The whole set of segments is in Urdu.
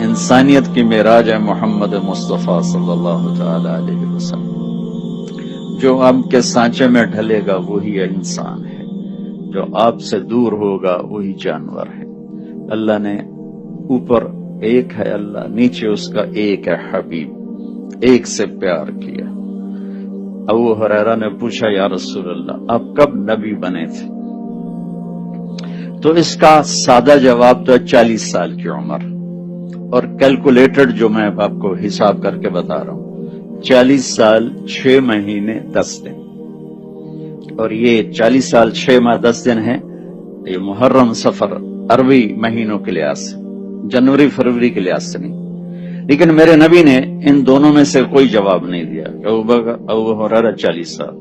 انسانیت کی معراج ہے محمد مصطفیٰ صلی اللہ تعالی علیہ وسلم۔ جو آپ کے سانچے میں ڈھلے گا وہی انسان ہے، جو آپ سے دور ہوگا وہی جانور ہے۔ اللہ نے اوپر ایک ہے اللہ، نیچے اس کا ایک ہے حبیب، ایک سے پیار کیا۔ ابو ہریرہ نے پوچھا یا رسول اللہ آپ کب نبی بنے تھے؟ تو اس کا سادہ جواب تو 40 سال کی عمر، اور کیلکولیٹڈ جو میں آپ کو حساب کر کے بتا رہا ہوں، 40 سال 6 مہینے 10 دن، اور یہ 40 سال 6 ماہ 10 دن ہے، یہ محرم صفر عربی مہینوں کے لحاظ سے، جنوری فروری کے لحاظ سے نہیں۔ لیکن میرے نبی نے ان دونوں میں سے کوئی جواب نہیں دیا۔ ابو ہریرہ 40 سال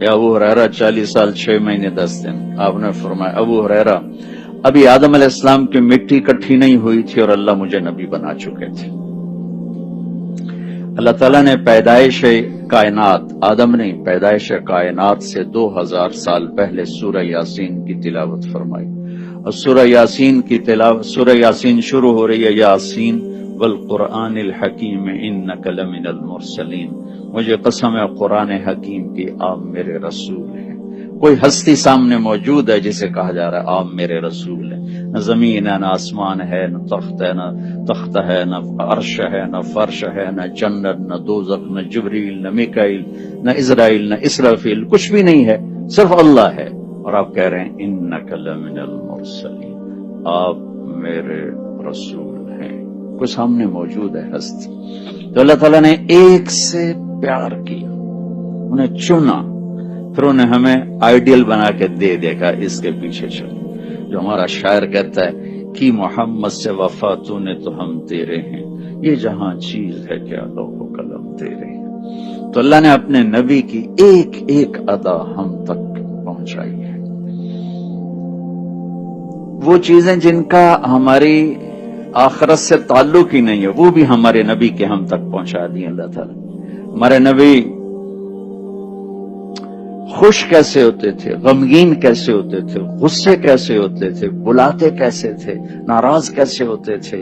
یا ابو ہریرہ 40 سال 6 مہینے 10 دن۔ آپ نے فرمایا ابو ہریرہ ابھی آدم علیہ السلام کی مٹی اکٹھی نہیں ہوئی تھی اور اللہ مجھے نبی بنا چکے تھے۔ اللہ تعالیٰ نے پیدائش کائنات، آدم نہیں، پیدائش کائنات سے 2000 سال پہلے سورہ یاسین کی تلاوت فرمائی، اور سورہ یاسین کی تلاوت، سورہ یاسین شروع ہو رہی ہے یاسین والقرآن الحکیم انک لمن المرسلین، مجھے قسم ہے قرآن حکیم کی آپ میرے رسول ہیں۔ کوئی ہستی سامنے موجود ہے جسے کہا جا رہا ہے آپ میرے رسول ہیں؟ نہ زمین ہے، نہ آسمان ہے، نہ تخت ہے، نہ عرش ہے، نہ فرش ہے، نہ جنت، نہ دوزخ، نہ جبریل، نہ میکائیل، نہ اسرائیل، نہ اسرافیل، کچھ بھی نہیں ہے، صرف اللہ ہے۔ اور آپ کہہ رہے ہیں انک لمن المرسلین، آپ میرے رسول ہیں۔ کوئی سامنے موجود ہے ہستی، تو اللہ تعالیٰ نے ایک سے پیار کیا، انہیں چنا، پھر انہیں ہمیں آئیڈیل بنا کے دے دے گا، اس کے پیچھے چلو۔ جو ہمارا شاعر کہتا ہے کہ محمد سے وفا تو نے تو ہم تیرے ہیں، یہ جہاں چیز ہے کیا لوح و قلم تیرے ہیں۔ تو اللہ نے اپنے نبی کی ایک ایک ادا ہم تک پہنچائی ہے۔ وہ چیزیں جن کا ہماری آخرت سے تعلق ہی نہیں ہے، وہ بھی ہمارے نبی کے ہم تک پہنچا دی اللہ تعالیٰ۔ ہمارے نبی خوش کیسے ہوتے تھے، غمگین کیسے ہوتے تھے، غصے کیسے ہوتے تھے، بلاتے کیسے تھے، ناراض کیسے ہوتے تھے،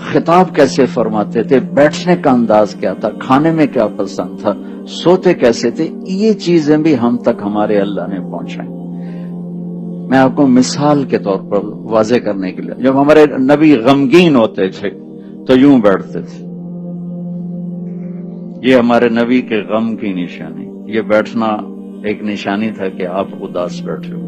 خطاب کیسے فرماتے تھے، بیٹھنے کا انداز کیا تھا، کھانے میں کیا پسند تھا، سوتے کیسے تھے، یہ چیزیں بھی ہم تک ہمارے اللہ نے پہنچائیں۔ میں آپ کو مثال کے طور پر واضح کرنے کے لیے، جب ہمارے نبی غمگین ہوتے تھے تو یوں بیٹھتے تھے، یہ ہمارے نبی کے غم کی نشانی، یہ بیٹھنا ایک نشانی تھا کہ آپ اداس بیٹھے ہو۔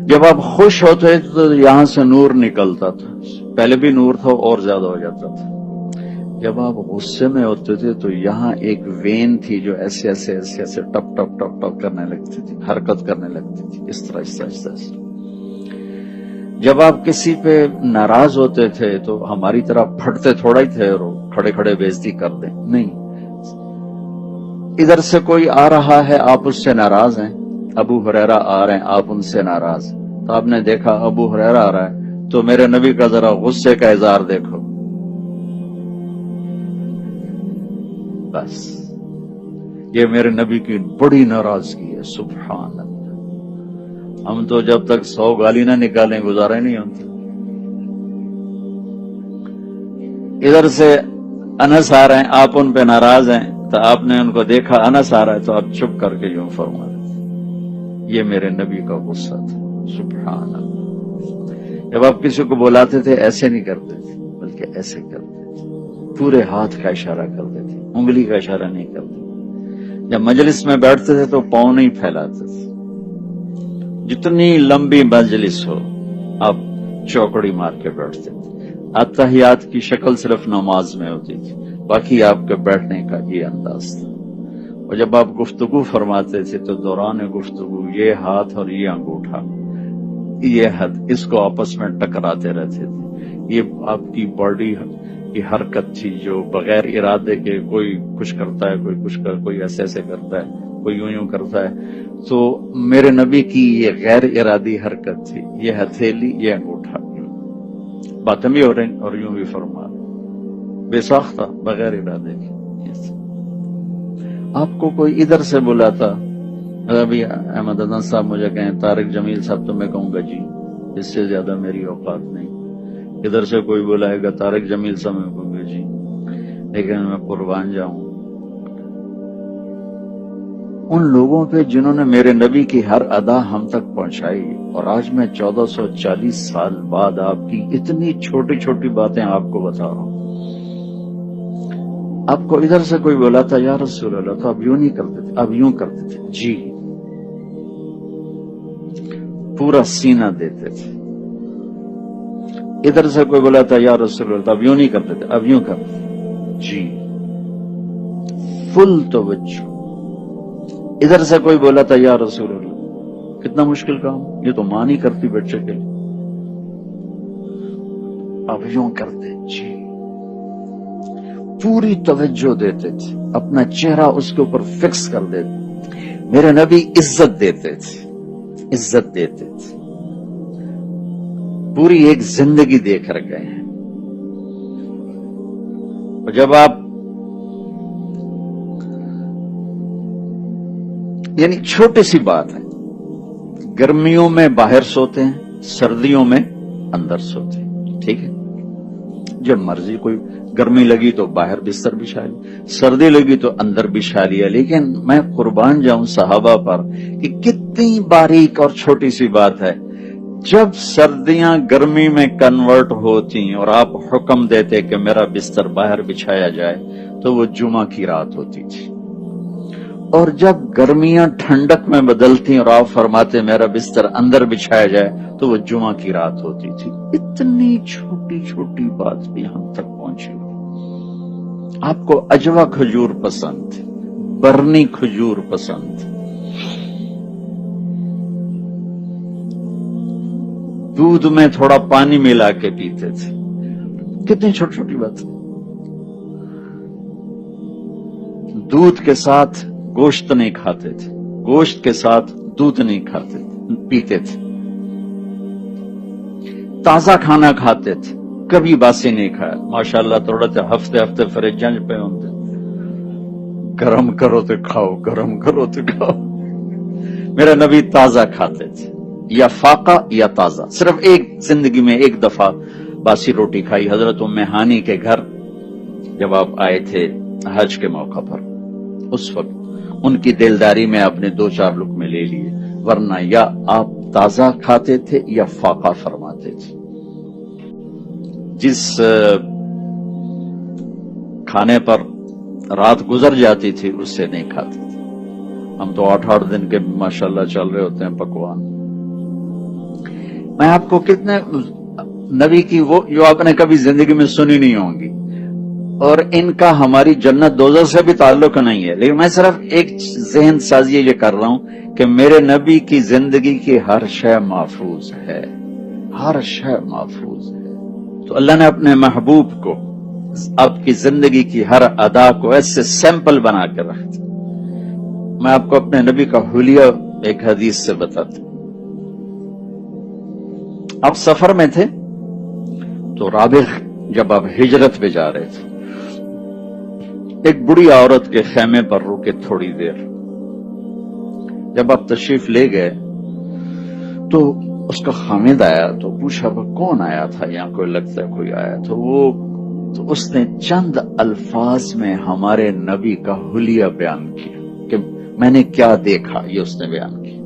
جب آپ خوش ہوتے تو یہاں سے نور نکلتا تھا، پہلے بھی نور تھا اور زیادہ ہو جاتا تھا۔ جب آپ غصے میں ہوتے تھے تو یہاں ایک وین تھی جو ایسے ایسے ایسے ایسے ٹپ ٹپ ٹپ ٹپ کرنے لگتی تھی، حرکت کرنے لگتی تھی، اس طرح اس طرح۔ جب آپ کسی پہ ناراض ہوتے تھے تو ہماری طرح پھٹتے تھوڑا ہی تھے اور کھڑے کھڑے بےعزتی کر دیں، نہیں، ادھر سے کوئی آ رہا ہے آپ اس سے ناراض ہیں، ابو ہریرہ آ رہے ہیں آپ ان سے ناراض ہیں، تو آپ نے دیکھا ابو ہریرہ آ رہا ہے تو میرے نبی کا ذرا غصے کا اظہار دیکھو، بس یہ میرے نبی کی بڑی ناراضگی ہے۔ سبحان اللہ، ہم تو جب تک 100 گالی نہ نکالیں گزارا نہیں ہوتا۔ ادھر سے انس آ رہے ہیں آپ ان پہ ناراض ہیں تو آپ نے ان کو دیکھا انس آ رہا ہے تو آپ چپ کر کے یوں فرما رہے، یہ میرے نبی کا غصہ تھا۔ سبحان اللہ، جب آپ کسی کو بلاتے تھے ایسے نہیں کرتے تھے بلکہ ایسے کرتے تھے، پورے ہاتھ کا اشارہ کرتے تھے، انگلی کا اشارہ نہیں کرتے۔ جب مجلس میں بیٹھتے تھے تو پاؤں نہیں پھیلاتے تھے، جتنی لمبی مجلس ہو آپ چوکڑی مار کے بیٹھتے تھے۔ اتحیات کی شکل صرف نماز میں ہوتی تھی، باقی آپ کے بیٹھنے کا یہ انداز تھا۔ اور جب آپ گفتگو فرماتے تھے تو دوران گفتگو یہ ہاتھ اور یہ انگوٹھا، یہ حد، اس کو آپس میں ٹکراتے رہتے تھے۔ یہ آپ کی باڈی کی حرکت تھی جو بغیر ارادے کے، کوئی کچھ کرتا ہے، کوئی کچھ کوئی ایسے ایسے کرتا ہے، کوئی یوں یوں کرتا ہے۔ تو میرے نبی کی یہ غیر ارادی حرکت تھی، یہ ہتھیلی، یہ انگوٹھا، باتیں بھی ہو رہی اور یوں بھی فرما رہے، بے ساختہ، بغیر ارادے کے۔ آپ کو کوئی ادھر سے بلاتا، ابھی احمد حسن صاحب مجھے کہیں طارق جمیل صاحب، تو میں کہوں گا جی، اس سے زیادہ میری اوقات نہیں. ادھر سے کوئی بلائے گا طارق جمیل صاحب میں کہوں گے جی، لیکن میں قربان جاؤں ان لوگوں پہ جنہوں نے میرے نبی کی ہر ادا ہم تک پہنچائی. اور آج میں 1440 سال بعد آپ کی اتنی چھوٹی چھوٹی باتیں آپ کو بتا رہا ہوں. آپ کو ادھر سے کوئی بولا تھا یا رسول اللہ تو آپ یوں نہیں کرتے تھے، آپ یوں کرتے تھے جی، پورا سینہ دیتے تھے. ادھر سے کوئی بولا تھا یا رسول اللہ تو آپ یوں نہیں کرتے تھے، آپ یوں کرتے تھے جی، فل توجہ. ادھر سے کوئی بولا تھا یا رسول اللہ، کتنا مشکل کام، یہ تو ماں نہیں کرتی بچے کے لیے، آپ یوں کرتے جی، پوری توجہ دیتے تھے، اپنا چہرہ اس کے اوپر فکس کر دیتے. میرے نبی عزت دیتے تھے، عزت دیتے تھے، پوری ایک زندگی دے کر گئے ہیں. اور جب آپ یعنی چھوٹی سی بات ہے، گرمیوں میں باہر سوتے ہیں، سردیوں میں اندر سوتے ہیں، ٹھیک ہے، جب مرضی کوئی گرمی لگی تو باہر بستر بچھا لیا، سردی لگی تو اندر بچھا لیا. لیکن میں قربان جاؤں صحابہ پر کہ کتنی باریک اور چھوٹی سی بات ہے. جب سردیاں گرمی میں کنورٹ ہوتی اور آپ حکم دیتے کہ میرا بستر باہر بچھایا جائے تو وہ جمعہ کی رات ہوتی تھی، اور جب گرمیاں ٹھنڈک میں بدلتی اور آپ فرماتے میرا بستر اندر بچھایا جائے تو وہ جمعہ کی رات ہوتی تھی. اتنی چھوٹی چھوٹی بات بھی ہم تک پہنچی. آپ کو اجوا کھجور پسند، برنی کھجور پسند، دودھ میں تھوڑا پانی ملا کے پیتے تھے. کتنی چھوٹی چھوٹی بات. دودھ کے ساتھ گوشت نہیں کھاتے تھے، گوشت کے ساتھ دودھ نہیں کھاتے تھے، پیتے تھے. تازہ کھانا کھاتے تھے، کبھی باسی نہیں کھایا. ماشاءاللہ تھوڑا سا ہفتے ہفتے فریجاں پہ ہوتے، گرم کرو تو کھاؤ، گرم کرو تو کھاؤ. میرا نبی تازہ کھاتے تھے، یا فاقہ یا تازہ. صرف ایک زندگی میں ایک دفعہ باسی روٹی کھائی، حضرت ام ہانی کے گھر جب آپ آئے تھے حج کے موقع پر، اس وقت ان کی دلداری میں آپ نے 2-4 لقمے لے لیے، ورنہ یا آپ تازہ کھاتے تھے یا فاقہ فرماتے تھے. جس کھانے پر رات گزر جاتی تھی اس سے نہیں کھاتے تھے. ہم تو 8 دن کے ماشاءاللہ چل رہے ہوتے ہیں پکوان. میں آپ کو کتنے نبی کی وہ جو آپ نے کبھی زندگی میں سنی نہیں ہوں گی، اور ان کا ہماری جنت دوزخ سے بھی تعلق نہیں ہے، لیکن میں صرف ایک ذہن سازی یہ کر رہا ہوں کہ میرے نبی کی زندگی کی ہر شے محفوظ ہے، ہر شے محفوظ ہے. تو اللہ نے اپنے محبوب کو آپ کی زندگی کی ہر ادا کو ایسے سیمپل بنا کر رکھ دیا. میں آپ کو اپنے نبی کا حلیہ ایک حدیث سے بتاتا ہوں. آپ سفر میں تھے تو رابغ جب آپ ہجرت پہ جا رہے تھے، ایک بڑی عورت کے خیمے پر رکے تھوڑی دیر. جب آپ تشریف لے گئے تو اس کا خامد آیا تو پوچھا وہ کون آیا تھا، یہاں کوئی لگتا ہے کوئی آیا تو اس نے چند الفاظ میں ہمارے نبی کا حلیہ بیان کیا کہ میں نے کیا دیکھا، یہ اس نے بیان کیا.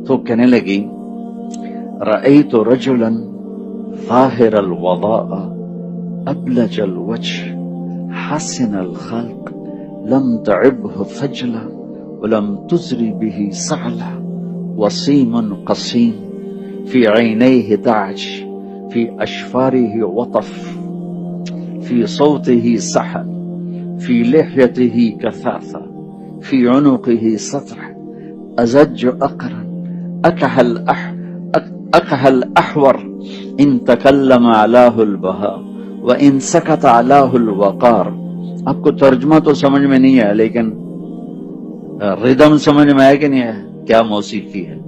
تو کہنے لگی رأیت رجلا ظاہر الوضاء ابلج الوجه حسن الخلق لم تعبه فجلا ولم تزری به سعلا وسیم قسیم في عينيه دعج في أشفاره وطف في صوته سحل في لحيته كثافة في عنقه سطع أزج أقرا أكح الأحور إن تكلم علاه البهاء وإن سكت علاه الوقار. آپ کو ترجمہ تو سمجھ میں نہیں ہے، لیکن ردم سمجھ میں آئے کہ نہیں ہے؟ کیا موسیقی ہے،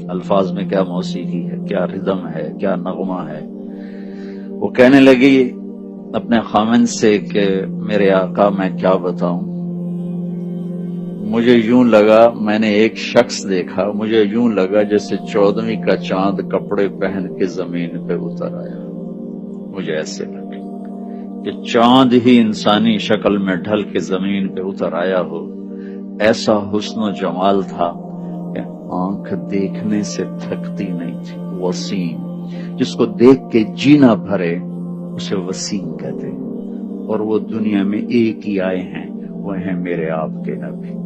الفاظ میں کیا موسیقی ہے، کیا ردم ہے، کیا نغمہ ہے. وہ کہنے لگی اپنے خامن سے کہ میرے آقا میں کیا بتاؤں، مجھے یوں لگا، میں نے ایک شخص دیکھا، مجھے یوں لگا جیسے 14ویں کا چاند کپڑے پہن کے زمین پہ اتر آیا. مجھے ایسے لگا کہ چاند ہی انسانی شکل میں ڈھل کے زمین پہ اتر آیا ہو. ایسا حسن و جمال تھا کہ آنکھ دیکھنے سے تھکتی نہیں تھی. وسیم، جس کو دیکھ کے جینا بھرے اسے وسیم کہتے ہیں. اور وہ دنیا میں ایک ہی آئے ہیں، وہ ہیں میرے آپ کے نبی.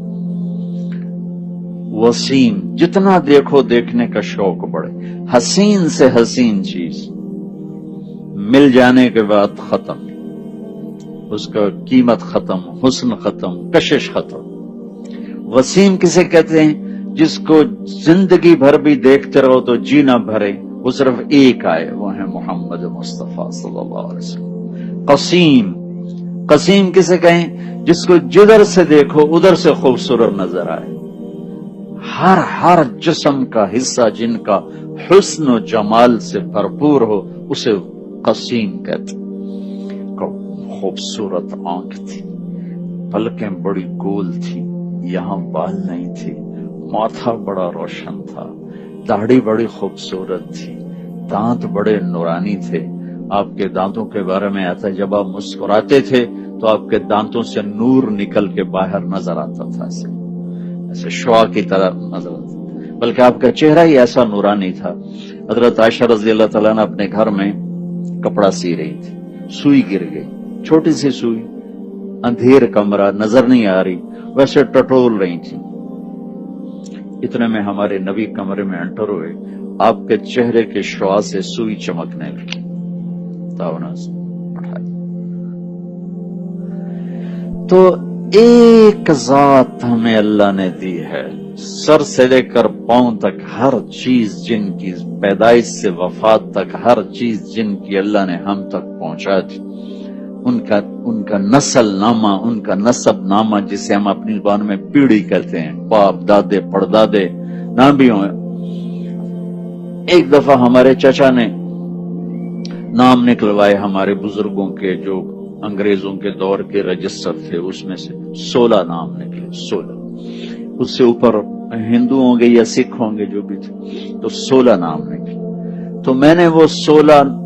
وسیم، جتنا دیکھو دیکھنے کا شوق بڑھے. حسین سے حسین چیز مل جانے کے بعد ختم، اس کا قیمت ختم، حسن ختم، کشش ختم. وسیم کسے کہتے ہیں؟ جس کو زندگی بھر بھی دیکھتے رہو تو جی نہ بھرے، وہ صرف ایک آئے، وہ ہے محمد مصطفیٰ صلی اللہ علیہ وسلم. قسیم، قسیم کسے کہیں؟ جس کو جدھر سے دیکھو ادھر سے خوبصورت نظر آئے. ہر جسم کا حصہ جن کا حسن و جمال سے بھرپور ہو اسے قسیم کہتے. خوبصورت آنکھ تھی، پلکیں بڑی گول تھی، یہاں بال نہیں تھے، ماتھا بڑا روشن تھا، داڑھی بڑی خوبصورت تھی، دانت بڑے نورانی تھے. آپ کے دانتوں کے بارے میں آتا ہے جب آپ مسکراتے تھے تو آپ کے دانتوں سے نور نکل کے باہر نظر آتا تھا، ایسے شعاع کی طرح نظر آتا، بلکہ آپ کا چہرہ ہی ایسا نورانی تھا. حضرت عائشہ رضی اللہ تعالیٰ عنہ اپنے گھر میں کپڑا سی رہی تھی، سوئی گر گئی، چھوٹی سی سوئی، اندھیر کمرہ، نظر نہیں آ رہی، ویسے ٹٹول رہی تھی. اتنے میں ہمارے نبی کمرے میں انٹر ہوئے. آپ کے چہرے کے شعاع سے سوئی چمکنے لگی. تو ایک ذات ہمیں اللہ نے دی ہے، سر سے لے کر پاؤں تک ہر چیز جن کی پیدائش سے وفات تک ہر چیز جن کی اللہ نے ہم تک پہنچا دی. ان کا نسل نامہ، ان کا نسب نامہ جسے ہم اپنی زبان میں پیڑھی کہتے ہیں، باپ دادے پردادے نہ بھی ہوں. ایک دفعہ ہمارے چچا نے نام نکلوائے ہمارے بزرگوں کے جو انگریزوں کے دور کے رجسٹر تھے، اس میں سے 16 نام نکلے. 16 اس سے اوپر ہندو ہوں گے یا سکھ ہوں گے جو بھی تھے، تو 16 نام نکلے. تو میں نے وہ 16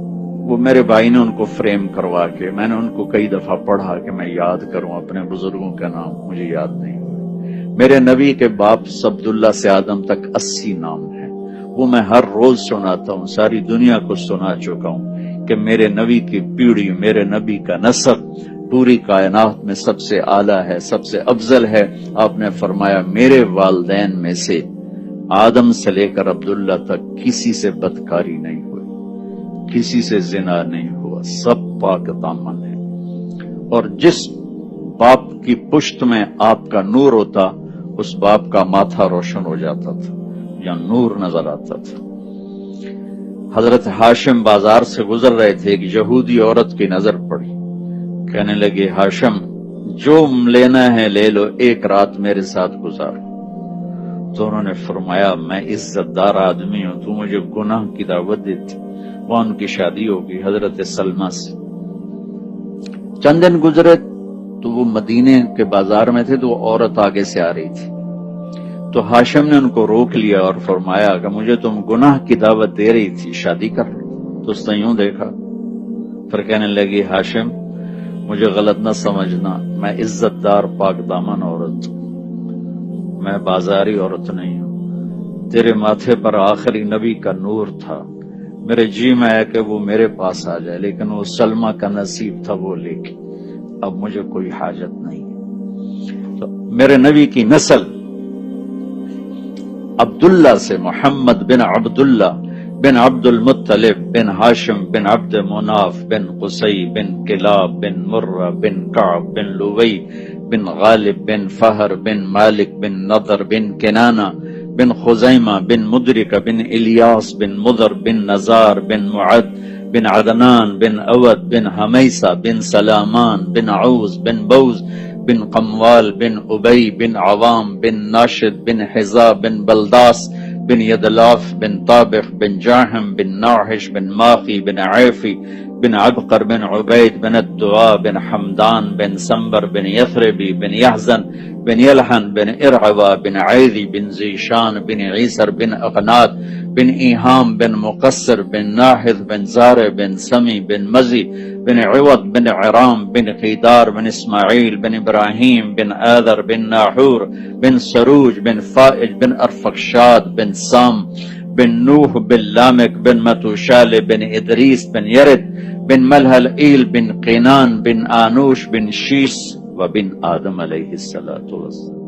وہ میرے بھائی نے ان کو فریم کروا کے میں نے ان کو کئی دفعہ پڑھا کہ میں یاد کروں اپنے بزرگوں کا نام، مجھے یاد نہیں ہوئے. میرے نبی کے باپ عبداللہ سے آدم تک 80 نام ہیں، وہ میں ہر روز سناتا ہوں، ساری دنیا کو سنا چکا ہوں کہ میرے نبی کی پیڑھی، میرے نبی کا نسب پوری کائنات میں سب سے اعلیٰ ہے، سب سے افضل ہے. آپ نے فرمایا میرے والدین میں سے آدم سے لے کر عبداللہ تک کسی سے بدکاری نہیں ہوئی، کسی سے زنا نہیں ہوا، سب پاک دامن ہے. اور جس باپ کی پشت میں آپ کا نور ہوتا اس باپ کا ماتھا روشن ہو جاتا تھا یا نور نظر آتا تھا. حضرت ہاشم بازار سے گزر رہے تھے، ایک یہودی عورت کی نظر پڑی، کہنے لگے ہاشم جو لینا ہے لے لو، ایک رات میرے ساتھ گزارو. تو انہوں نے فرمایا میں عزت دار آدمی ہوں، تو مجھے گناہ کی دعوت دیتی. وہاں ان کی شادی ہوگی حضرت سلمہ سے. چند دن گزرے تو وہ مدینے کے بازار میں تھے، تو وہ عورت آگے سے آ رہی تھی. تو ہاشم نے ان کو روک لیا اور فرمایا کہ مجھے تم گناہ کی دعوت دے رہی تھی، شادی کر لو. تو اس نے یوں دیکھا، پھر کہنے لگی ہاشم مجھے غلط نہ سمجھنا، میں عزت دار پاک دامن عورت ہوں، میں بازاری عورت نہیں ہوں. تیرے ماتھے پر آخری نبی کا نور تھا، میرے جی میں ہے کہ وہ میرے پاس آ جائے، لیکن وہ سلمہ کا نصیب تھا وہ لے کے، اب مجھے کوئی حاجت نہیں. تو میرے نبی کی نسل عبداللہ سے، محمد بن عبداللہ بن عبد المطلب بن ہاشم بن عبد مناف بن قصی بن کلاب بن مرہ بن کعب بن لوی بن غالب بن فہر بن مالک بن نضر بن کنانہ بن خزیمہ بن مدرکہ بن الیاس بن مضر بن نزار بن معد بن عدنان بن اود بن حمیسہ بن سلامان بن عوز بن بوز بن قموال بن ابی بن عوام بن ناشد بن حزا بن بلداس بن یدلاف بن طابخ بن جاہم بن ناحش بن ماخی بن عیفی بن عبقر بن عبيد بن الدعاء بن حمدان بن سنبر بن يثربي بن يحزن بن يلحن بن إرعوى بن عيذي بن زيشان بن عيسر بن أغنات بن إيهام بن مقصر بن ناحذ بن زارع بن سمي بن مزي بن عوض بن عرام بن قيدار بن إسماعيل بن إبراهيم بن آذر بن ناحور بن سروج بن فائج بن أرفقشاد بن سام بن نوح بن لامك بن متوشال بن إدريس بن يرد بن ملهلئيل بن قينان بن آنوش بن شيس وبن آدم عليه الصلاة والسلام.